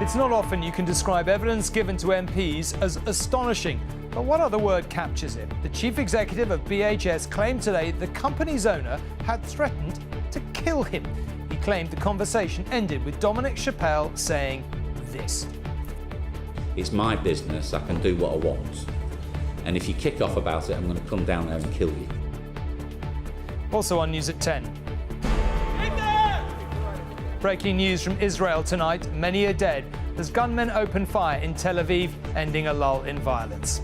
It's not often you can describe evidence given to MPs as astonishing, but what other word captures it? The chief executive of BHS claimed today the company's owner had threatened to kill him. He claimed the conversation ended with Dominic Chappelle saying this. It's my business, I can do what I want. And if you kick off about it, I'm going to come down there and kill you. Also on News at 10. Breaking news from Israel tonight, many are dead as gunmen open fire in Tel Aviv, ending a lull in violence.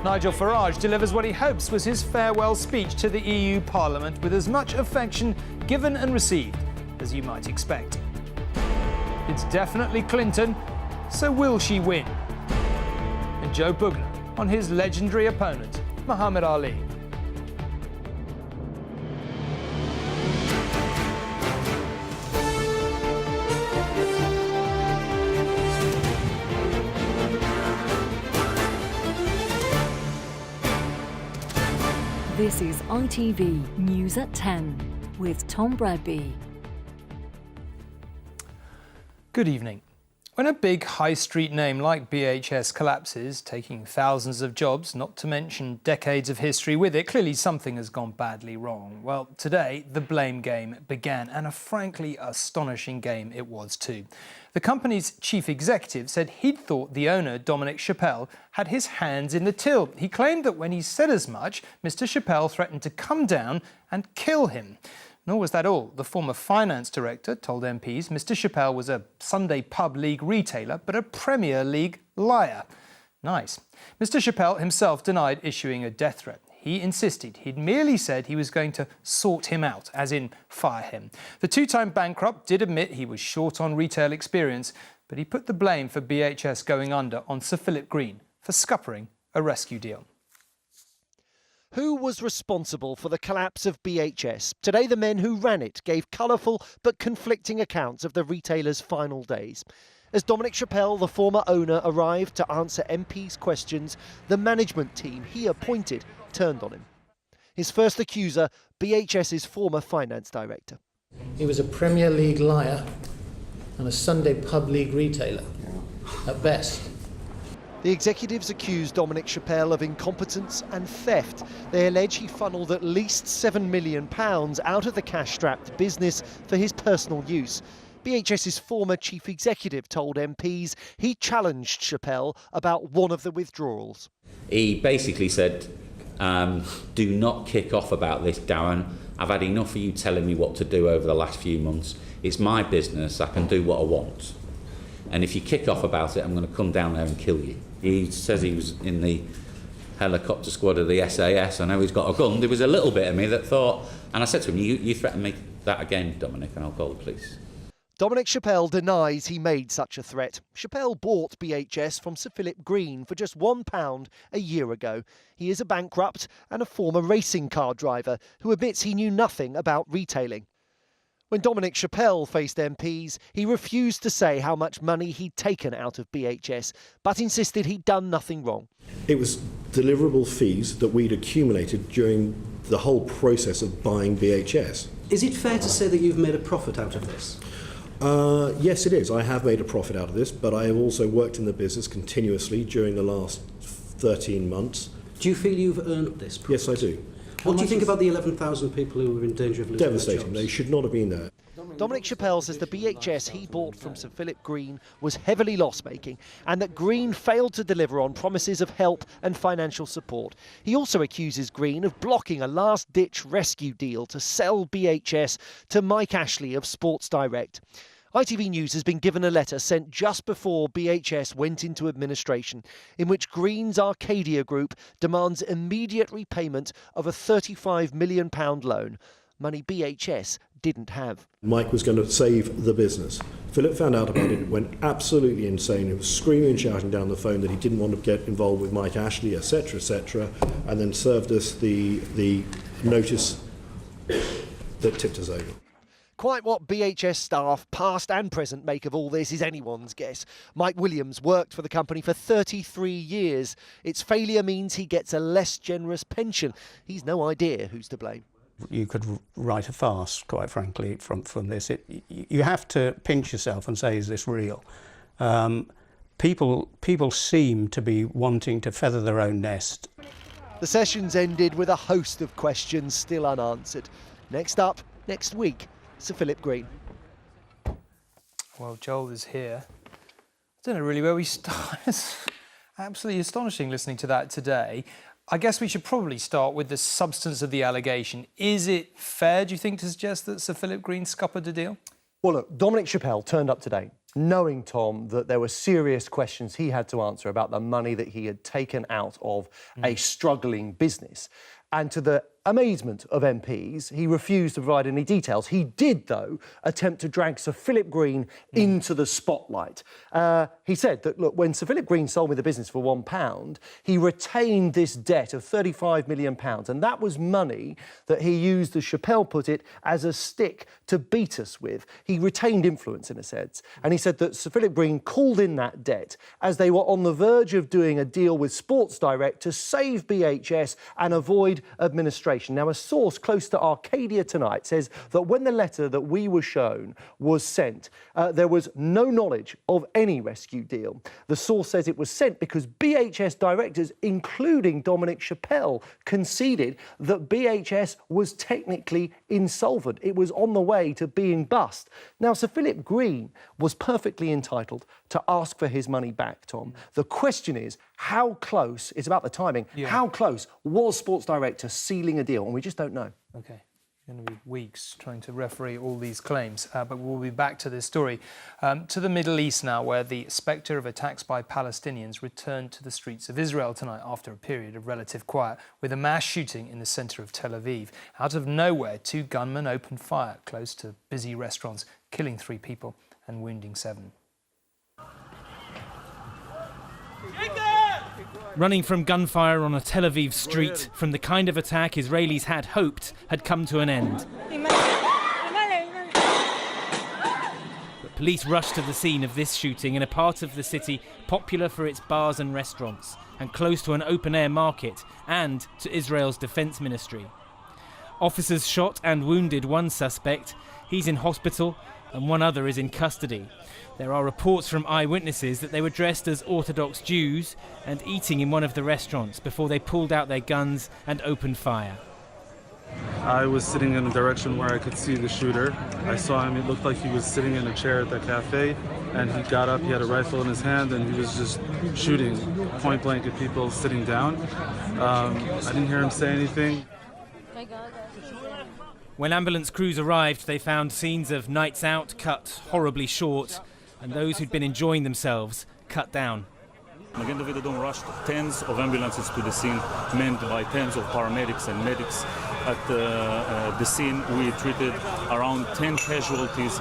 Nigel Farage delivers what he hopes was his farewell speech to the EU Parliament with as much affection given and received as you might expect. It's definitely Clinton, so will she win? And Joe Bugner on his legendary opponent, Muhammad Ali. This is ITV News at 10 with Tom Bradby. Good evening. When a big high street name like BHS collapses, taking thousands of jobs, not to mention decades of history with it, clearly something has gone badly wrong. Well, today the blame game began, and a frankly astonishing game it was too. The company's chief executive said he'd thought the owner, Dominic Chappelle, had his hands in the till. He claimed that when he said as much, Mr. Chappelle threatened to come down and kill him. Nor was that all. The former finance director told MPs Mr. Chappelle was a Sunday pub league retailer, but a Premier League liar. Nice. Mr. Chappelle himself denied issuing a death threat. He insisted he'd merely said he was going to sort him out, as in fire him. The two-time bankrupt did admit he was short on retail experience, but he put the blame for BHS going under on Sir Philip Green for scuppering a rescue deal. Who was responsible for the collapse of BHS? Today, the men who ran it gave colourful but conflicting accounts of the retailer's final days. As Dominic Chappelle, the former owner, arrived to answer MPs' questions, the management team he appointed turned on him. His first accuser, BHS's former finance director. He was a Premier League liar and a Sunday pub league retailer, at best. The executives accused Dominic Chappelle of incompetence and theft. They allege he funnelled at least £7 million out of the cash-strapped business for his personal use. BHS's former chief executive told MPs he challenged Chappelle about one of the withdrawals. He basically said, do not kick off about this, Darren. I've had enough of you telling me what to do over the last few months. It's my business, I can do what I want. And if you kick off about it, I'm going to come down there and kill you. He says he was in the helicopter squad of the SAS. I know he's got a gun. There was a little bit of me that thought, and I said to him, you threaten me that again, Dominic, and I'll call the police. Dominic Chappelle denies he made such a threat. Chappelle bought BHS from Sir Philip Green for just £1 a year ago. He is a bankrupt and a former racing car driver who admits he knew nothing about retailing. When Dominic Chappelle faced MPs, he refused to say how much money he'd taken out of BHS, but insisted he'd done nothing wrong. It was deliverable fees that we'd accumulated during the whole process of buying BHS. Is it fair to say that you've made a profit out of this? Yes, it is. I have made a profit out of this, but I have also worked in the business continuously during the last 13 months. Do you feel you've earned this profit? Yes, I do. What do you think about the 11,000 people who were in danger of losing their Devastating. jobs? They should not have been there. Dominic Chappelle says the BHS he bought from Sir Philip Green was heavily loss-making and that Green failed to deliver on promises of help and financial support. He also accuses Green of blocking a last-ditch rescue deal to sell BHS to Mike Ashley of Sports Direct. ITV News has been given a letter sent just before BHS went into administration, in which Green's Arcadia Group demands immediate repayment of a £35 million loan, money BHS didn't have. Mike was going to save the business. Philip found out about it, went absolutely insane. He was screaming and shouting down the phone that he didn't want to get involved with Mike Ashley, etc., and then served us the notice that tipped us over. Quite what BHS staff, past and present, make of all this is anyone's guess. Mike Williams worked for the company for 33 years. Its failure means he gets a less generous pension. He's no idea who's to blame. You could write a farce, quite frankly, from this. You have to pinch yourself and say, is this real? People seem to be wanting to feather their own nest. The sessions ended with a host of questions still unanswered. Next up, next week, Sir Philip Green. Well, Joel is here. I don't know really where we start. It's absolutely astonishing listening to that today. I guess we should probably start with the substance of the allegation. Is it fair, do you think, to suggest that Sir Philip Green scuppered a deal? Well, look, Dominic Chappell turned up today knowing, Tom, that there were serious questions he had to answer about the money that he had taken out of a struggling business. And to the amazement of MPs, he refused to provide any details. He did, though, attempt to drag Sir Philip Green into the spotlight. He said that, look, when Sir Philip Green sold me the business for £1, he retained this debt of £35 million, and that was money that he used, as Chappell put it, as a stick to beat us with. He retained influence, in a sense. And he said that Sir Philip Green called in that debt as they were on the verge of doing a deal with Sports Direct to save BHS and avoid administration. Now, a source close to Arcadia Tonight says that when the letter that we were shown was sent, there was no knowledge of any rescue deal. The source says it was sent because BHS directors, including Dominic Chappell, conceded that BHS was technically insolvent. It was on the way to being bust. Now, Sir Philip Green was perfectly entitled to ask for his money back, Tom. The question is, how close, it's about the timing, how close was Sports Direct to sealing a deal? And we just don't know. OK. Going to be weeks trying to referee all these claims, but we'll be back to this story. To the Middle East now, where the spectre of attacks by Palestinians returned to the streets of Israel tonight after a period of relative quiet, with a mass shooting in the centre of Tel Aviv. Out of nowhere, 2 gunmen opened fire close to busy restaurants, killing 3 people and wounding 7. Running from gunfire on a Tel Aviv street from the kind of attack Israelis had hoped had come to an end. But police rushed to the scene of this shooting in a part of the city popular for its bars and restaurants, and close to an open-air market and to Israel's defence ministry. Officers shot and wounded one suspect. He's in hospital and one other is in custody. There are reports from eyewitnesses that they were dressed as Orthodox Jews and eating in one of the restaurants before they pulled out their guns and opened fire. I was sitting in a direction where I could see the shooter. I saw him, it looked like he was sitting in a chair at the cafe, and he got up, he had a rifle in his hand, and he was just shooting point blank at people sitting down. I didn't hear him say anything. When ambulance crews arrived, they found scenes of nights out cut horribly short, and those who'd been enjoying themselves cut down. Magen David Adom rushed tens of ambulances to the scene, manned by tens of paramedics and medics. At the scene, we treated around 10 casualties.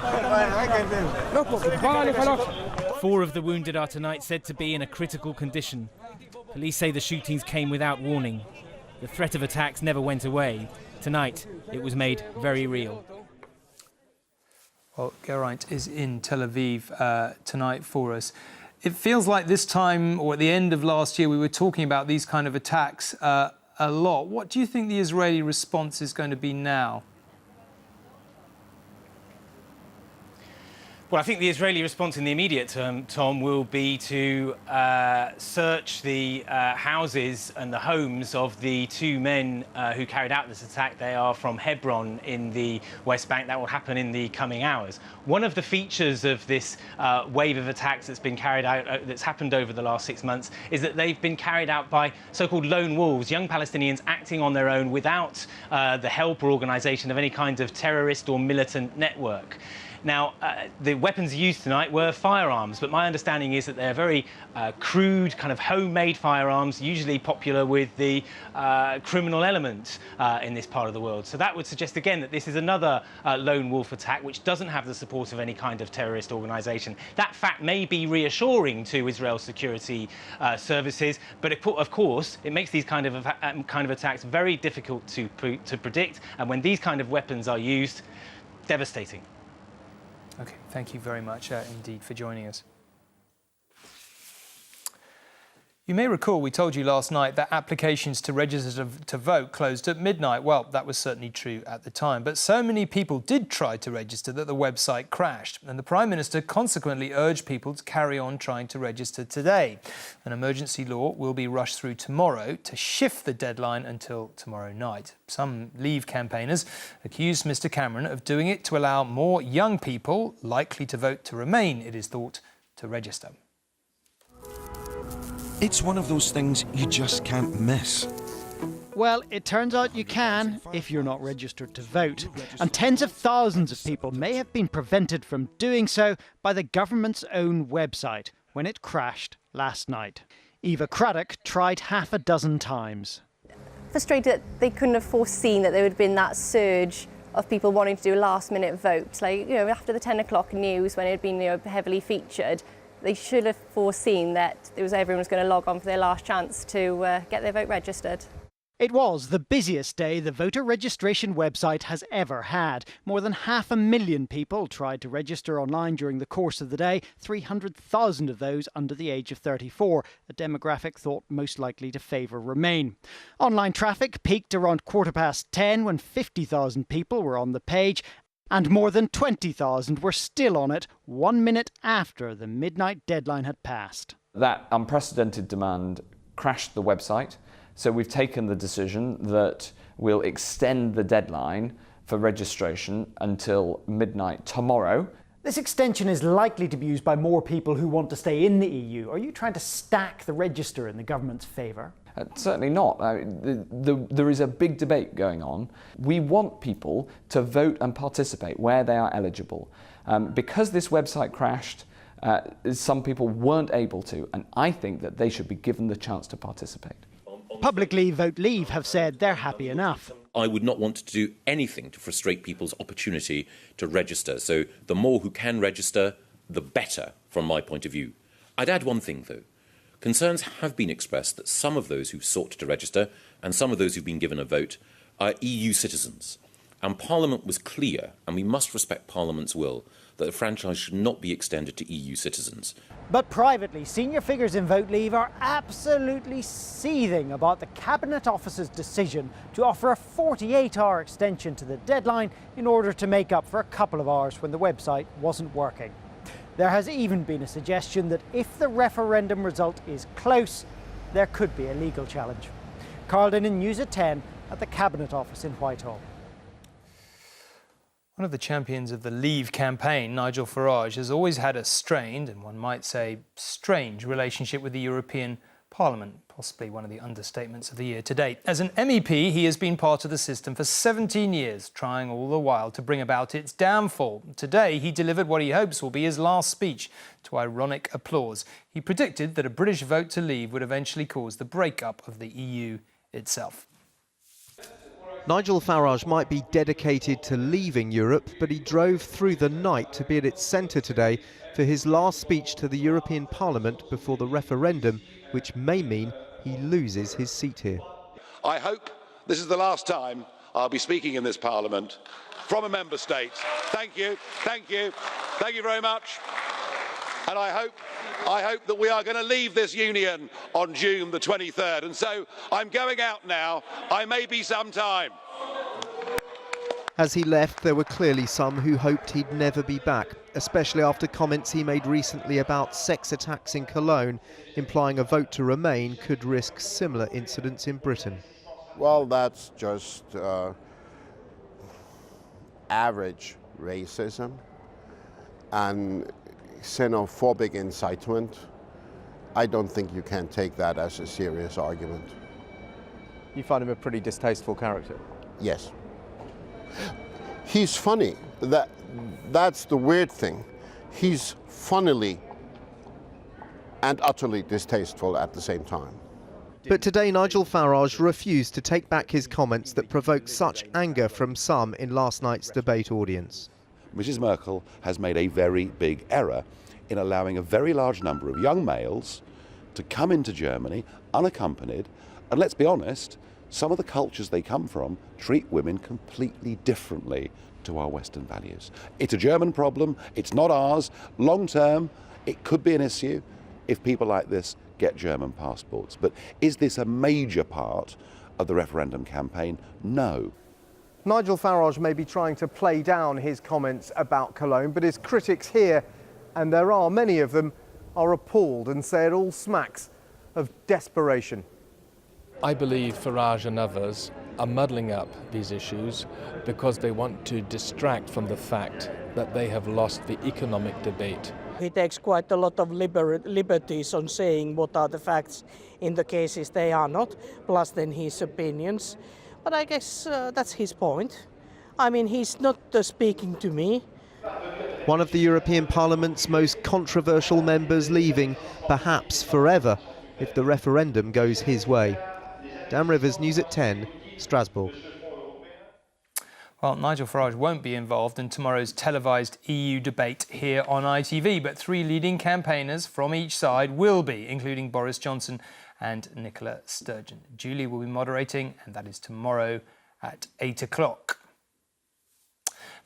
4 of the wounded are tonight said to be in a critical condition. Police say the shootings came without warning. The threat of attacks never went away. Tonight, it was made very real. Well, Geraint is in Tel Aviv tonight for us. It feels like this time, or at the end of last year, we were talking about these kind of attacks a lot. What do you think the Israeli response is going to be now? Well, I think the Israeli response in the immediate term, Tom, will be to search the houses and the homes of the 2 men who carried out this attack. They are from Hebron in the West Bank. That will happen in the coming hours. One of the features of this wave of attacks that's been carried out, that's happened over the last 6 months, is that they've been carried out by so-called lone wolves, young Palestinians acting on their own without the help or organisation of any kind of terrorist or militant network. Now, the weapons used tonight were firearms, but my understanding is that they're very crude, kind of homemade firearms, usually popular with the criminal element in this part of the world. So that would suggest, again, that this is another lone wolf attack which doesn't have the support of any kind of terrorist organisation. That fact may be reassuring to Israel's security services, but of course, it makes these kind of attacks very difficult to predict, and when these kind of weapons are used, devastating. OK, thank you very much indeed for joining us. You may recall we told you last night that applications to register to vote closed at midnight. Well, that was certainly true at the time, but so many people did try to register that the website crashed, and the Prime Minister consequently urged people to carry on trying to register today. An emergency law will be rushed through tomorrow to shift the deadline until tomorrow night. Some Leave campaigners accused Mr Cameron of doing it to allow more young people likely to vote to Remain, it is thought, to register. It's one of those things you just can't miss. Well, it turns out you can if you're not registered to vote. And tens of thousands of people may have been prevented from doing so by the government's own website when it crashed last night. Eva Craddock tried half a dozen times. Frustrated that they couldn't have foreseen that there would have been that surge of people wanting to do a last-minute vote. Like, after the 10 o'clock news when it had been heavily featured, they should have foreseen that everyone was going to log on for their last chance to get their vote registered. It was the busiest day the voter registration website has ever had. More than 500,000 people tried to register online during the course of the day, 300,000 of those under the age of 34, a demographic thought most likely to favour Remain. Online traffic peaked around 10:15 when 50,000 people were on the page, and more than 20,000 were still on it 1 minute after the midnight deadline had passed. That unprecedented demand crashed the website, so we've taken the decision that we'll extend the deadline for registration until midnight tomorrow. This extension is likely to be used by more people who want to stay in the EU. Are you trying to stack the register in the government's favour? Certainly not. There is a big debate going on. We want people to vote and participate where they are eligible. Because this website crashed, some people weren't able to, and I think that they should be given the chance to participate. Publicly, Vote Leave have said they're happy enough. I would not want to do anything to frustrate people's opportunity to register. So the more who can register, the better, from my point of view. I'd add one thing, though. Concerns have been expressed that some of those who've sought to register and some of those who've been given a vote are EU citizens. And Parliament was clear, and we must respect Parliament's will, that the franchise should not be extended to EU citizens. But privately, senior figures in Vote Leave are absolutely seething about the Cabinet Office's decision to offer a 48-hour extension to the deadline in order to make up for a couple of hours when the website wasn't working. There has even been a suggestion that if the referendum result is close, there could be a legal challenge. Carl Dinnan, News at 10 at the Cabinet Office in Whitehall. One of the champions of the Leave campaign, Nigel Farage, has always had a strained, and one might say strange, relationship with the European Parliament, possibly one of the understatements of the year to date. As an MEP, he has been part of the system for 17 years, trying all the while to bring about its downfall. Today, he delivered what he hopes will be his last speech, to ironic applause. He predicted that a British vote to leave would eventually cause the breakup of the EU itself. Nigel Farage might be dedicated to leaving Europe, but he drove through the night to be at its centre today for his last speech to the European Parliament before the referendum, which may mean he loses his seat here. I hope this is the last time I'll be speaking in this Parliament from a member state. Thank you, thank you, thank you very much. And I hope that we are going to leave this union on June the 23rd. And so I'm going out now. I may be some time. As he left, there were clearly some who hoped he'd never be back, especially after comments he made recently about sex attacks in Cologne, implying a vote to Remain could risk similar incidents in Britain. Well, that's just average racism and xenophobic incitement. I don't think you can take that as a serious argument. You find him a pretty distasteful character? Yes. He's funny. That's the weird thing. He's funnily and utterly distasteful at the same time. But today Nigel Farage refused to take back his comments that provoked such anger from some in last night's debate audience. Mrs. Merkel has made a very big error in allowing a very large number of young males to come into Germany unaccompanied, and let's be honest, some of the cultures they come from treat women completely differently to our Western values. It's a German problem, it's not ours. Long term, it could be an issue, if people like this get German passports. But is this a major part of the referendum campaign? No. Nigel Farage may be trying to play down his comments about Cologne, but his critics here, and there are many of them, are appalled and say it all smacks of desperation. I believe Farage and others are muddling up these issues because they want to distract from the fact that they have lost the economic debate. He takes quite a lot of liberties on saying what are the facts in the cases they are not, plus then his opinions. But I guess that's his point. I mean, he's not speaking to me. One of the European Parliament's most controversial members leaving, perhaps forever, if the referendum goes his way. Dan Rivers, News at 10, Strasbourg. Well, Nigel Farage won't be involved in tomorrow's televised EU debate here on ITV, but three leading campaigners from each side will be, including Boris Johnson and Nicola Sturgeon. Julie will be moderating, and that is tomorrow at 8 o'clock.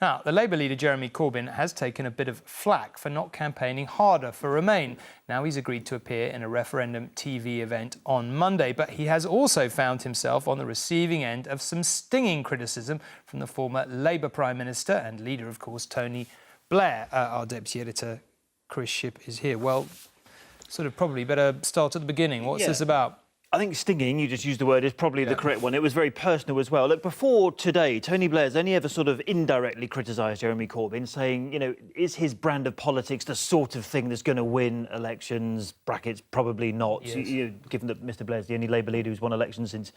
Now, the Labour leader Jeremy Corbyn has taken a bit of flack for not campaigning harder for Remain. Now he's agreed to appear in a referendum TV event on Monday, but he has also found himself on the receiving end of some stinging criticism from the former Labour Prime Minister and leader, of course, Tony Blair. Our deputy editor, Chris Shipp, is here. Well, sort of probably better start at the beginning. What's this about? I think stinging, you just used the word, is probably the correct one. It was very personal as well. Look, before today, Tony Blair's only ever sort of indirectly criticised Jeremy Corbyn, saying, you know, is his brand of politics the sort of thing that's going to win elections? Brackets, probably not. Yes. Given that Mr Blair's the only Labour leader who's won elections since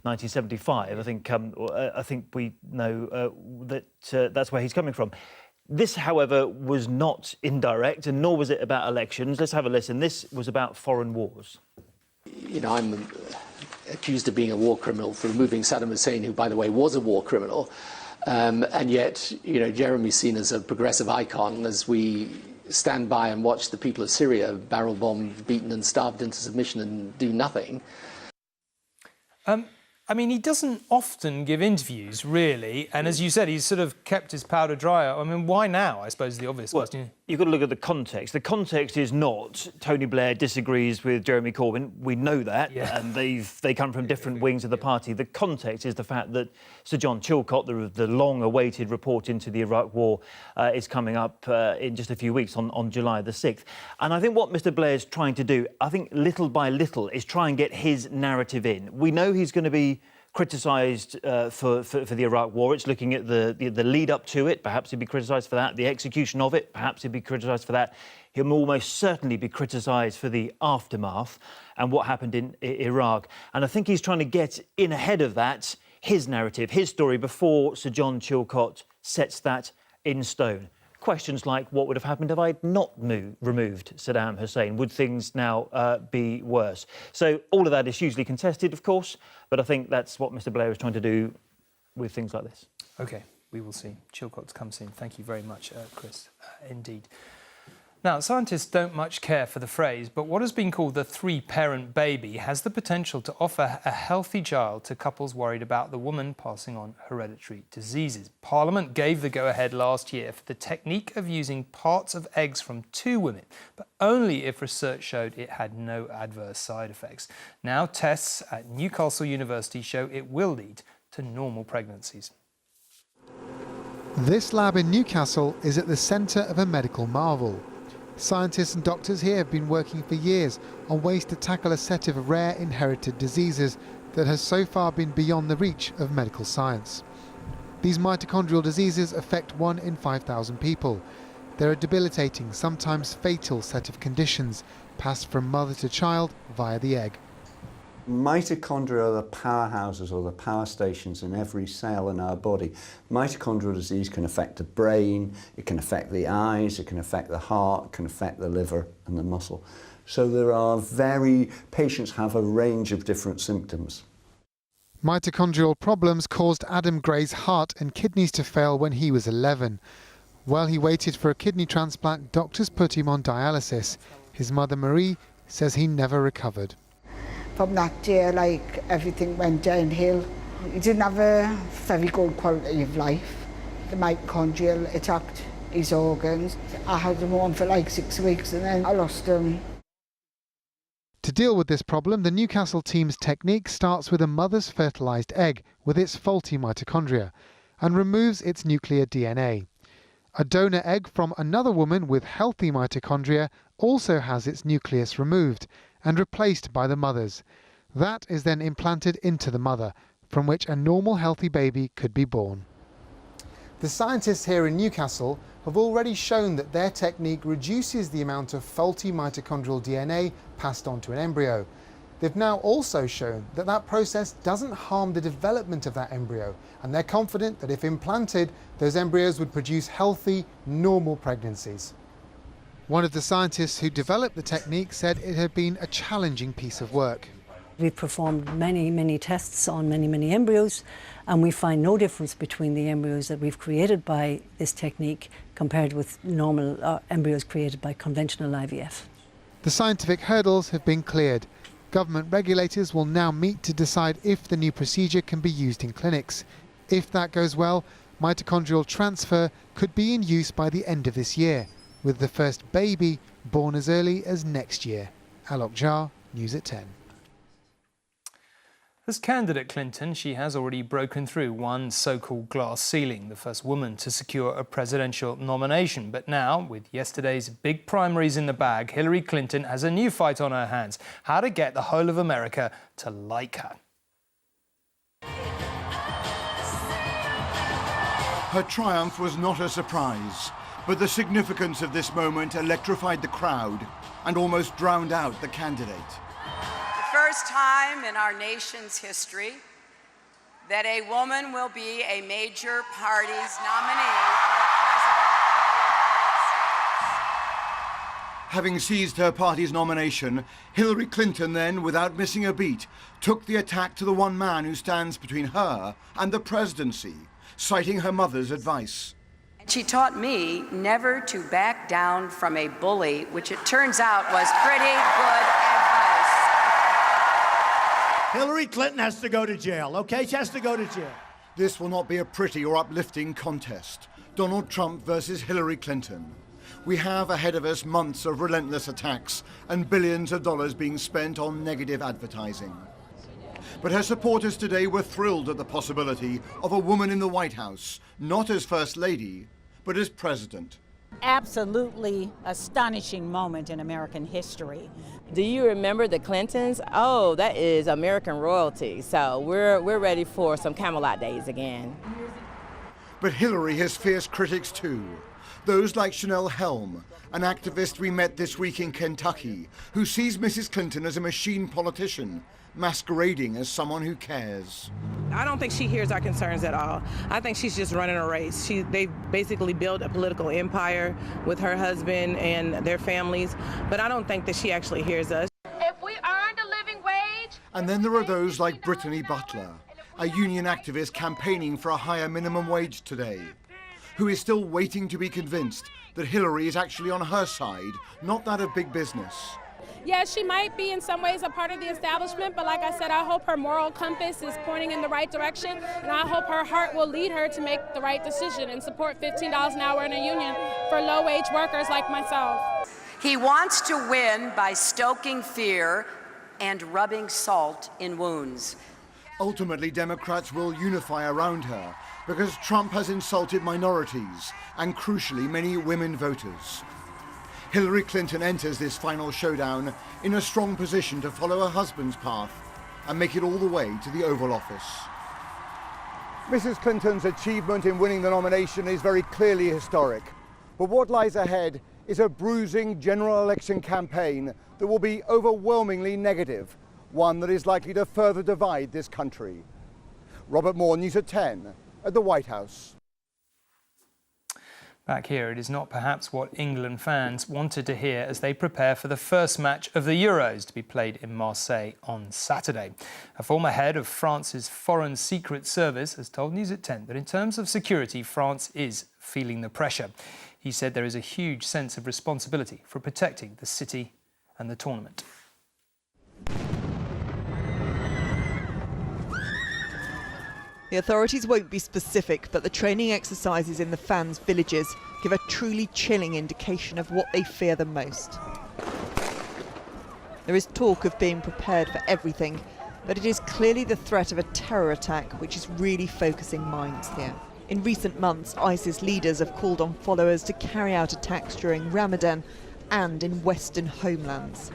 1975, I think we know that that's where he's coming from. This, however, was not indirect, and nor was it about elections. Let's have a listen. This was about foreign wars. You know, I'm accused of being a war criminal for removing Saddam Hussein, who, by the way, was a war criminal. And yet, you know, Jeremy's seen as a progressive icon as we stand by and watch the people of Syria barrel bombed, beaten and starved into submission and do nothing. I mean, he doesn't often give interviews, really. And as you said, he's sort of kept his powder dry. I mean, why now, I suppose, is the obvious question. You've got to look at the context. The context is not Tony Blair disagrees with Jeremy Corbyn. We know that, and they come from different wings of the party. The context is the fact that Sir John Chilcot, the long-awaited report into the Iraq War, is coming up in just a few weeks on July the 6th. And I think what Mr Blair's trying to do, I think little by little, is try and get his narrative in. We know he's going to be criticised for the Iraq War. It's looking at the lead up to it. Perhaps he'd be criticised for that. The execution of it. Perhaps he'd be criticised for that. He'll almost certainly be criticised for the aftermath and what happened in Iraq. And I think he's trying to get in ahead of that, his narrative, his story, before Sir John Chilcot sets that in stone. Questions like, what would have happened if I had not removed Saddam Hussein? Would things now be worse? So all of that is hugely contested, of course, but I think that's what Mr Blair is trying to do with things like this. OK, we will see. Chilcot comes soon. Thank you very much, Chris. Indeed. Now, scientists don't much care for the phrase, but what has been called the three-parent baby has the potential to offer a healthy child to couples worried about the woman passing on hereditary diseases. Parliament gave the go-ahead last year for the technique of using parts of eggs from two women, but only if research showed it had no adverse side effects. Now, tests at Newcastle University show it will lead to normal pregnancies. This lab in Newcastle is at the centre of a medical marvel. Scientists and doctors here have been working for years on ways to tackle a set of rare inherited diseases that has so far been beyond the reach of medical science. These mitochondrial diseases affect 1 in 5,000 people. They're a debilitating, sometimes fatal set of conditions passed from mother to child via the egg. Mitochondria are the powerhouses or the power stations in every cell in our body. Mitochondrial disease can affect the brain, it can affect the eyes, it can affect the heart, it can affect the liver and the muscle. So patients have a range of different symptoms. Mitochondrial problems caused Adam Gray's heart and kidneys to fail when he was 11. While he waited for a kidney transplant, doctors put him on dialysis. His mother Marie says he never recovered. From that day, like, everything went downhill. He didn't have a very good quality of life. The mitochondrial attacked his organs. I had him on for like 6 weeks and then I lost him. To deal with this problem, the Newcastle team's technique starts with a mother's fertilised egg with its faulty mitochondria and removes its nuclear DNA. A donor egg from another woman with healthy mitochondria also has its nucleus removed and replaced by the mother's. That is then implanted into the mother, from which a normal healthy baby could be born. The scientists here in Newcastle have already shown that their technique reduces the amount of faulty mitochondrial DNA passed on to an embryo. They've now also shown that that process doesn't harm the development of that embryo, and they're confident that if implanted, those embryos would produce healthy, normal pregnancies. One of the scientists who developed the technique said it had been a challenging piece of work. We've performed many tests on many embryos, and we find no difference between the embryos that we've created by this technique compared with normal embryos created by conventional IVF. The scientific hurdles have been cleared. Government regulators will now meet to decide if the new procedure can be used in clinics. If that goes well, mitochondrial transfer could be in use by the end of this year, with the first baby born as early as next year. Alok Jha, News at 10. As candidate Clinton, she has already broken through one so-called glass ceiling, the first woman to secure a presidential nomination. But now, with yesterday's big primaries in the bag, Hillary Clinton has a new fight on her hands: how to get the whole of America to like her. Her triumph was not a surprise, but the significance of this moment electrified the crowd and almost drowned out the candidate. First time in our nation's history that a woman will be a major party's nominee for President of the United States. Having seized her party's nomination, Hillary Clinton then, without missing a beat, took the attack to the one man who stands between her and the presidency, citing her mother's advice. She taught me never to back down from a bully, which it turns out was pretty good advice. Hillary Clinton has to go to jail, okay? She has to go to jail. This will not be a pretty or uplifting contest. Donald Trump versus Hillary Clinton. We have ahead of us months of relentless attacks and billions of dollars being spent on negative advertising. But her supporters today were thrilled at the possibility of a woman in the White House, not as First Lady, but as President. Absolutely astonishing moment in American history. Do you remember the Clintons? Oh, that is American royalty. So we're ready for some Camelot days again. But Hillary has fierce critics too. Those like Chanel Helm, an activist we met this week in Kentucky, who sees Mrs. Clinton as a machine politician, masquerading as someone who cares. I don't think she hears our concerns at all. I think she's just running a race. They basically built a political empire with her husband and their families, but I don't think that she actually hears us. If we earned a living wage... And then there are those like Brittany Butler, a union activist campaigning for a higher minimum wage today, who is still waiting to be convinced that Hillary is actually on her side, not that of big business. Yes, she might be in some ways a part of the establishment, but like I said, I hope her moral compass is pointing in the right direction, and I hope her heart will lead her to make the right decision and support $15 an hour in a union for low-wage workers like myself. He wants to win by stoking fear and rubbing salt in wounds. Ultimately, Democrats will unify around her because Trump has insulted minorities and, crucially, many women voters. Hillary Clinton enters this final showdown in a strong position to follow her husband's path and make it all the way to the Oval Office. Mrs. Clinton's achievement in winning the nomination is very clearly historic, but what lies ahead is a bruising general election campaign that will be overwhelmingly negative, one that is likely to further divide this country. Robert Moore, News at 10, at the White House. Back here, it is not perhaps what England fans wanted to hear as they prepare for the first match of the Euros to be played in Marseille on Saturday. A former head of France's Foreign Secret Service has told News at 10 that in terms of security, France is feeling the pressure. He said there is a huge sense of responsibility for protecting the city and the tournament. The authorities won't be specific, but the training exercises in the fans' villages give a truly chilling indication of what they fear the most. There is talk of being prepared for everything, but it is clearly the threat of a terror attack which is really focusing minds here. In recent months, ISIS leaders have called on followers to carry out attacks during Ramadan and in Western homelands.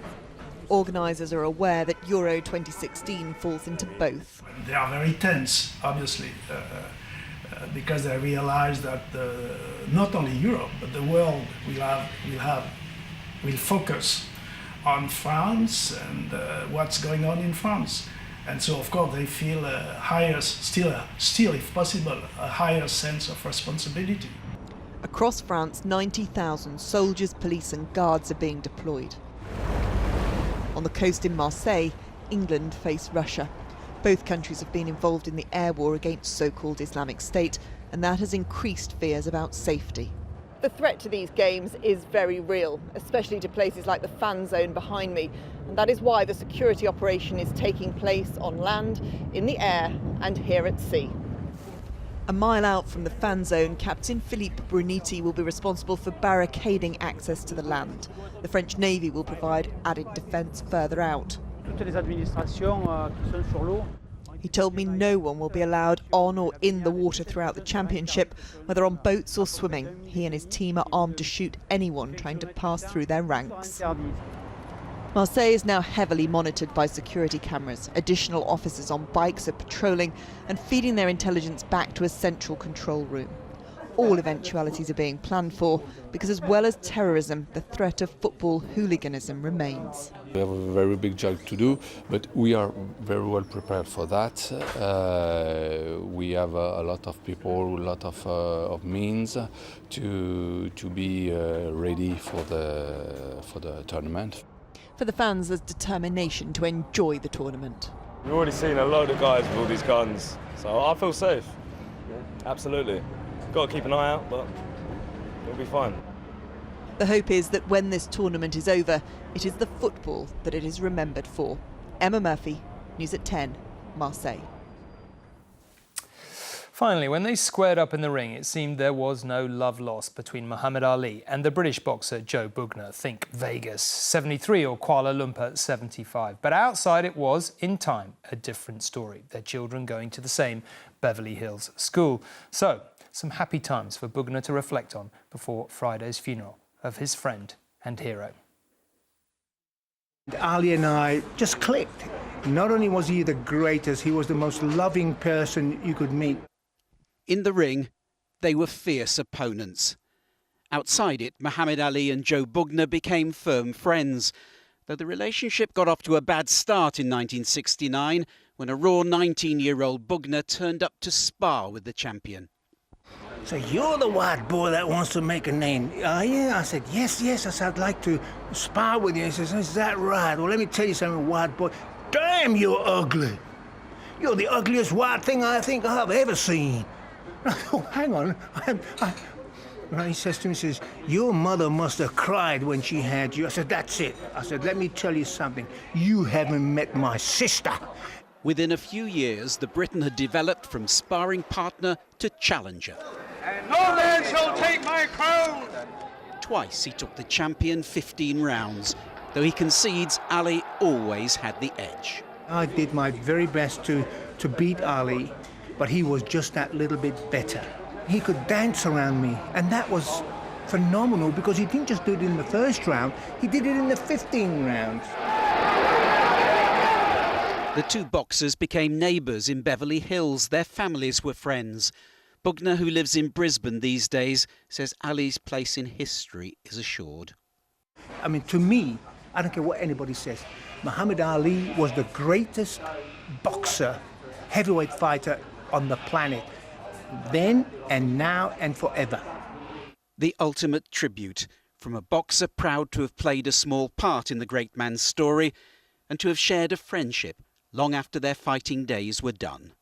Organisers are aware that Euro 2016 falls into both. They are very tense, obviously, because they realize that not only Europe, but the world will focus on France and what's going on in France. And so, of course, they feel a higher, still, if possible, a higher sense of responsibility. Across France, 90,000 soldiers, police and guards are being deployed. On the coast in Marseille, England face Russia. Both countries have been involved in the air war against so-called Islamic State, and that has increased fears about safety. The threat to these games is very real, especially to places like the fan zone behind me, and that is why the security operation is taking place on land, in the air and here at sea. A mile out from the fan zone, Captain Philippe Bruniti will be responsible for barricading access to the land. The French Navy will provide added defence further out. He told me no one will be allowed on or in the water throughout the championship, whether on boats or swimming. He and his team are armed to shoot anyone trying to pass through their ranks. Marseille is now heavily monitored by security cameras. Additional officers on bikes are patrolling and feeding their intelligence back to a central control room. All eventualities are being planned for because, as well as terrorism, the threat of football hooliganism remains. We have a very big job to do, but we are very well prepared for that. We have a lot of people, a lot of means to be ready for the tournament. For the fans, there's determination to enjoy the tournament. We've already seen a load of guys with all these guns, so I feel safe. Absolutely. Got to keep an eye out, but it'll be fine. The hope is that when this tournament is over, it is the football that it is remembered for. Emma Murphy, News at 10, Marseille. Finally, when they squared up in the ring, it seemed there was no love lost between Muhammad Ali and the British boxer Joe Bugner. Think Vegas 73 or Kuala Lumpur 75. But outside it was, in time, a different story. Their children going to the same Beverly Hills school. So, some happy times for Bugner to reflect on before Friday's funeral of his friend and hero. Ali and I just clicked. Not only was he the greatest, he was the most loving person you could meet. In the ring, they were fierce opponents. Outside it, Muhammad Ali and Joe Bugner became firm friends, though the relationship got off to a bad start in 1969 when a raw 19-year-old Bugner turned up to spar with the champion. So you're the white boy that wants to make a name? Yeah. I said, yes. I said, I'd like to spar with you. He says, is that right? Well, let me tell you something, white boy. Damn, you're ugly. You're the ugliest white thing I think I've ever seen. Oh, hang on. And he says to me, he says, your mother must have cried when she had you. I said, that's it. I said, let me tell you something. You haven't met my sister. Within a few years, the Briton had developed from sparring partner to challenger. And no man shall take my crown! Twice he took the champion 15 rounds, though he concedes Ali always had the edge. I did my very best to beat Ali, but he was just that little bit better. He could dance around me, and that was phenomenal because he didn't just do it in the first round, he did it in the 15 rounds. The two boxers became neighbours in Beverly Hills. Their families were friends. Bugner, who lives in Brisbane these days, says Ali's place in history is assured. I mean, to me, I don't care what anybody says, Muhammad Ali was the greatest boxer, heavyweight fighter on the planet, then and now and forever. The ultimate tribute from a boxer proud to have played a small part in the great man's story and to have shared a friendship long after their fighting days were done.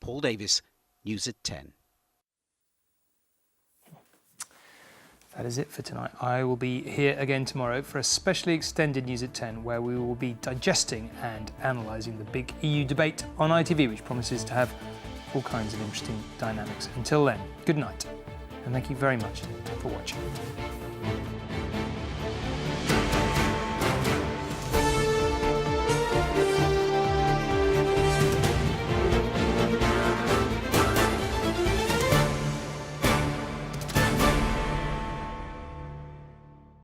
Paul Davis, News at 10. That is it for tonight. I will be here again tomorrow for a specially extended News at 10 where we will be digesting and analysing the big EU debate on ITV, which promises to have all kinds of interesting dynamics. Until then, good night and thank you very much for watching.